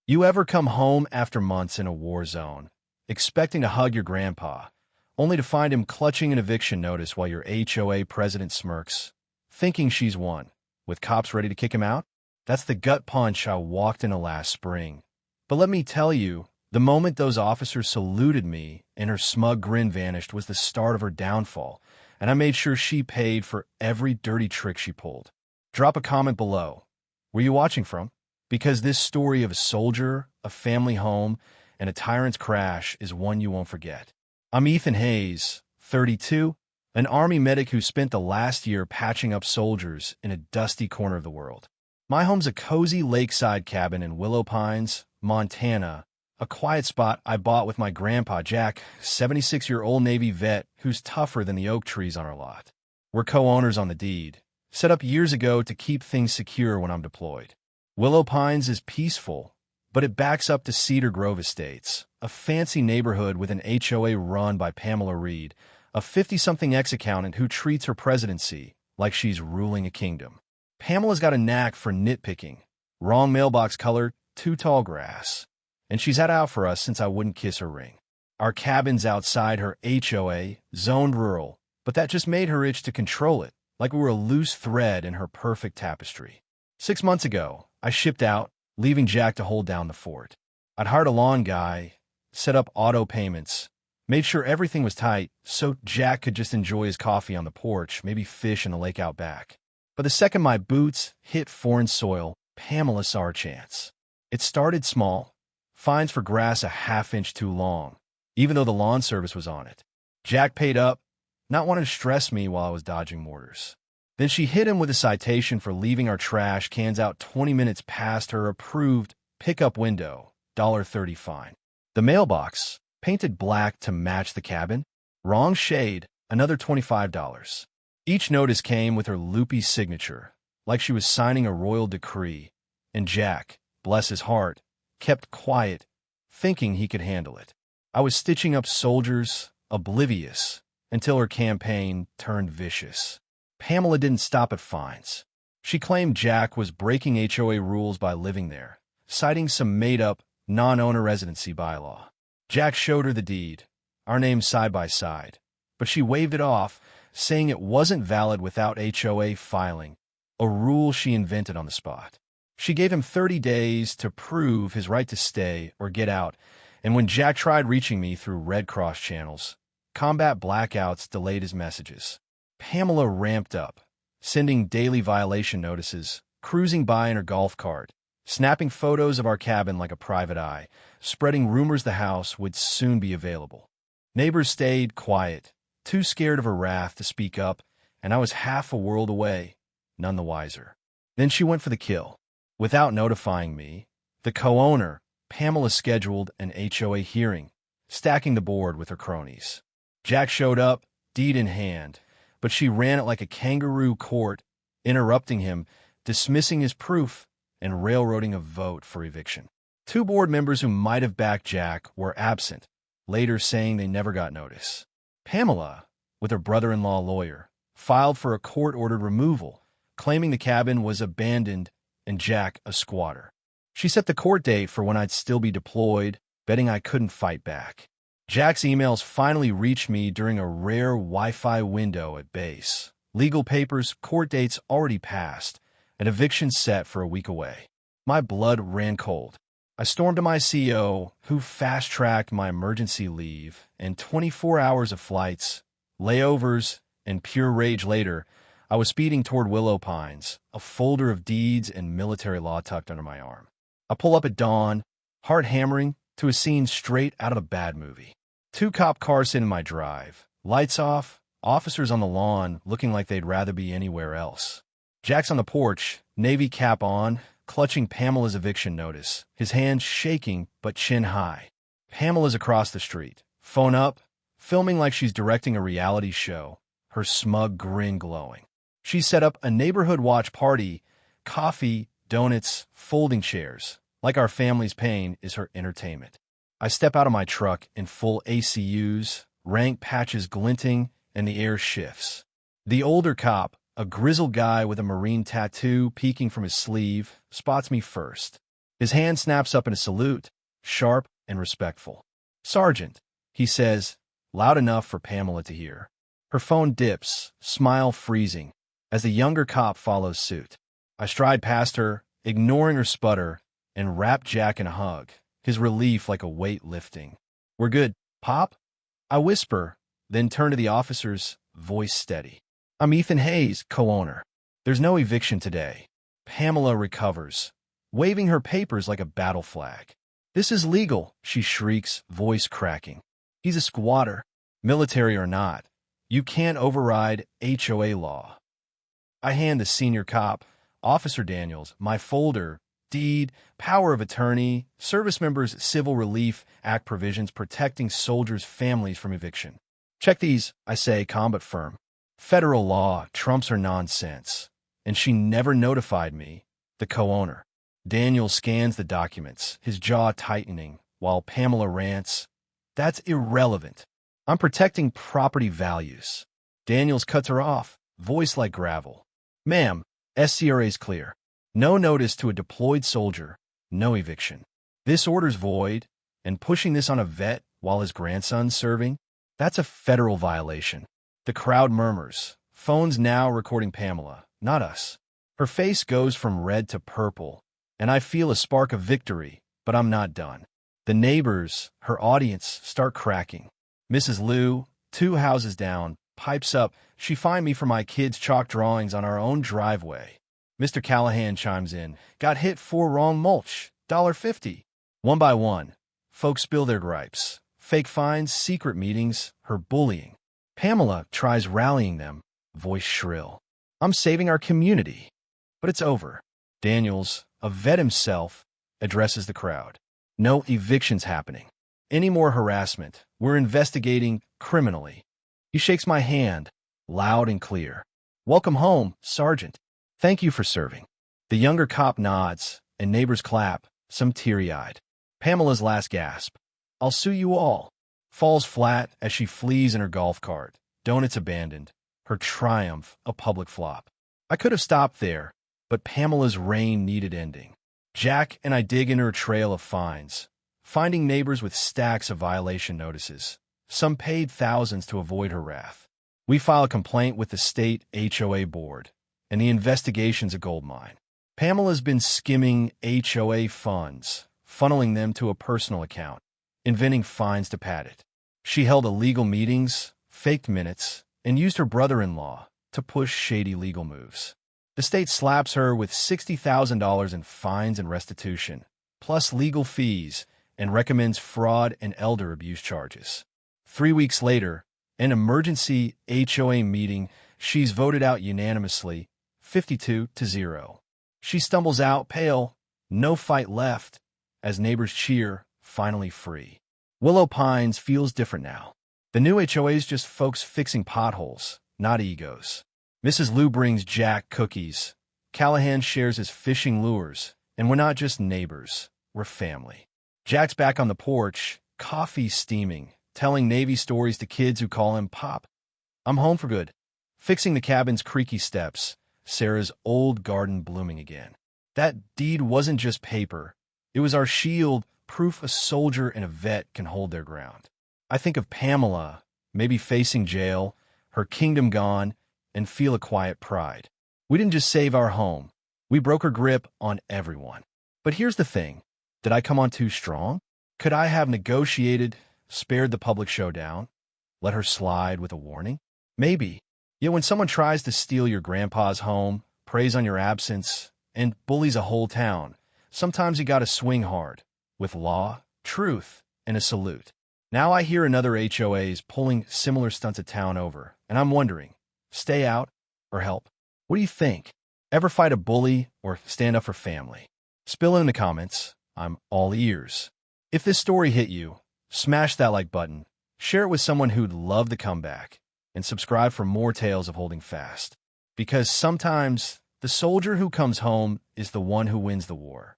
You ever come home after months in a war zone, expecting to hug your grandpa, only to find him clutching an eviction notice while your HOA president smirks, thinking she's won, with cops ready to kick him out? That's the gut punch I walked into last spring. But let me tell you, the moment those officers saluted me and her smug grin vanished was the start of her downfall, and I made sure she paid for every dirty trick she pulled. Drop a comment below. Where you watching from? Because this story of a soldier, a family home, and a tyrant's crash is one you won't forget. I'm Ethan Hayes, 32, an Army medic who spent the last year patching up soldiers in a dusty corner of the world. My home's a cozy lakeside cabin in Willow Pines, Montana, a quiet spot I bought with my grandpa, Jack, 76-year-old Navy vet who's tougher than the oak trees on our lot. We're co-owners on the deed, set up years ago to keep things secure when I'm deployed. Willow Pines is peaceful, but it backs up to Cedar Grove Estates, a fancy neighborhood with an HOA run by Pamela Reed, a 50-something ex-accountant who treats her presidency like she's ruling a kingdom. Pamela's got a knack for nitpicking. Wrong mailbox color, too tall grass. And she's had it out for us since I wouldn't kiss her ring. Our cabin's outside her HOA, zoned rural, but that just made her itch to control it, like we were a loose thread in her perfect tapestry. 6 months ago, I shipped out, leaving Jack to hold down the fort. I'd hired a lawn guy, set up auto payments, made sure everything was tight so Jack could just enjoy his coffee on the porch, maybe fish in the lake out back. But the second my boots hit foreign soil, Pamela saw her chance. It started small, fines for grass a half-inch too long, even though the lawn service was on it. Jack paid up, not wanting to stress me while I was dodging mortars. Then she hit him with a citation for leaving our trash cans out 20 minutes past her approved pickup window, $1.30 fine. The mailbox, painted black to match the cabin, wrong shade, another $25. Each notice came with her loopy signature, like she was signing a royal decree, and Jack, bless his heart, kept quiet, thinking he could handle it. I was stitching up soldiers, oblivious, until her campaign turned vicious. Pamela didn't stop at fines. She claimed Jack was breaking HOA rules by living there, citing some made-up, non-owner residency bylaw. Jack showed her the deed, our names side by side, but she waved it off, saying it wasn't valid without HOA filing, a rule she invented on the spot. She gave him 30 days to prove his right to stay or get out, and when Jack tried reaching me through Red Cross channels, combat blackouts delayed his messages. Pamela ramped up, sending daily violation notices, cruising by in her golf cart, snapping photos of our cabin like a private eye, spreading rumors the house would soon be available. Neighbors stayed quiet, too scared of her wrath to speak up, and I was half a world away, none the wiser. Then she went for the kill. Without notifying me, the co-owner, Pamela, scheduled an HOA hearing, stacking the board with her cronies. Jack showed up, deed in hand, but she ran it like a kangaroo court, interrupting him, dismissing his proof, and railroading a vote for eviction. 2 board members who might have backed Jack were absent, later saying they never got notice. Pamela, with her brother-in-law lawyer, filed for a court-ordered removal, claiming the cabin was abandoned and Jack a squatter. She set the court date for when I'd still be deployed, betting I couldn't fight back. Jack's emails finally reached me during a rare Wi-Fi window at base. Legal papers, court dates already passed, and eviction set for a week away. My blood ran cold. I stormed to my CEO, who fast-tracked my emergency leave, and 24 hours of flights, layovers, and pure rage later, I was speeding toward Willow Pines, a folder of deeds and military law tucked under my arm. I pull up at dawn, heart hammering, to a scene straight out of a bad movie. 2 cop cars sit in my drive, lights off, officers on the lawn looking like they'd rather be anywhere else. Jack's on the porch, Navy cap on, clutching Pamela's eviction notice, his hands shaking but chin high. Pamela's across the street, phone up, filming like she's directing a reality show, her smug grin glowing. She set up a neighborhood watch party, coffee, donuts, folding chairs, like our family's pain is her entertainment. I step out of my truck in full ACUs, rank patches glinting, and the air shifts. The older cop, a grizzled guy with a Marine tattoo peeking from his sleeve, spots me first. His hand snaps up in a salute, sharp and respectful. "Sergeant," he says, loud enough for Pamela to hear. Her phone dips, smile freezing, as the younger cop follows suit. I stride past her, ignoring her sputter, and wrap Jack in a hug, his relief like a weight lifting. "We're good, Pop?" I whisper, then turn to the officers, voice steady. "I'm Ethan Hayes, co-owner. There's no eviction today." Pamela recovers, waving her papers like a battle flag. "This is legal," she shrieks, voice cracking. "He's a squatter, military or not. You can't override HOA law." I hand the senior cop, Officer Daniels, my folder, deed, power of attorney, Service Members Civil Relief Act provisions protecting soldiers' families from eviction. "Check these," I say, calm but firm. Federal law trumps her nonsense. And she never notified me, the co-owner. Daniel scans the documents, his jaw tightening, while Pamela rants, "That's irrelevant. I'm protecting property values." Daniels cuts her off, voice like gravel. "Ma'am, SCRA's clear. No notice to a deployed soldier, no eviction. This order's void, and pushing this on a vet while his grandson's serving, that's a federal violation." The crowd murmurs, phones now recording Pamela, not us. Her face goes from red to purple, and I feel a spark of victory, but I'm not done. The neighbors, her audience, start cracking. Mrs. Liu, 2 houses down, pipes up, "She fined me for my kids' chalk drawings on our own driveway." Mr. Callahan chimes in, "Got hit for wrong mulch, $1.50. One by one, folks spill their gripes. Fake fines, secret meetings, her bullying. Pamela tries rallying them, voice shrill. "I'm saving our community." But it's over. Daniels, a vet himself, addresses the crowd. "No evictions happening. Any more harassment. We're investigating criminally." He shakes my hand, loud and clear. "Welcome home, Sergeant. Thank you for serving." The younger cop nods, and neighbors clap, some teary-eyed. Pamela's last gasp, "I'll sue you all," falls flat as she flees in her golf cart, donuts abandoned, her triumph a public flop. I could have stopped there, but Pamela's reign needed ending. Jack and I dig into her trail of fines, finding neighbors with stacks of violation notices. Some paid thousands to avoid her wrath. We file a complaint with the state HOA board, and the investigation's a goldmine. Pamela's been skimming HOA funds, funneling them to a personal account, inventing fines to pad it. She held illegal meetings, faked minutes, and used her brother-in-law to push shady legal moves. The state slaps her with $60,000 in fines and restitution, plus legal fees, and recommends fraud and elder abuse charges. 3 weeks later, an emergency HOA meeting, she's voted out unanimously, 52-0. She stumbles out, pale, no fight left, as neighbors cheer, finally free. Willow Pines feels different now. The new HOA's just folks fixing potholes, not egos. Mrs. Liu brings Jack cookies. Callahan shares his fishing lures, and we're not just neighbors, we're family. Jack's back on the porch, coffee steaming, telling Navy stories to kids who call him Pop. I'm home for good, fixing the cabin's creaky steps, Sarah's old garden blooming again. That deed wasn't just paper. It was our shield, proof a soldier and a vet can hold their ground. I think of Pamela, maybe facing jail, her kingdom gone, and feel a quiet pride. We didn't just save our home. We broke her grip on everyone. But here's the thing. Did I come on too strong? Could I have negotiated, spared the public showdown, let her slide with a warning? Maybe. Yet when someone tries to steal your grandpa's home, preys on your absence, and bullies a whole town, sometimes you gotta swing hard, with law, truth, and a salute. Now I hear another HOA's pulling similar stunts a town over, and I'm wondering, stay out or help? What do you think? Ever fight a bully or stand up for family? Spill it in the comments. I'm all ears. If this story hit you, smash that like button, share it with someone who'd love the comeback, and subscribe for more tales of holding fast. Because sometimes the soldier who comes home is the one who wins the war.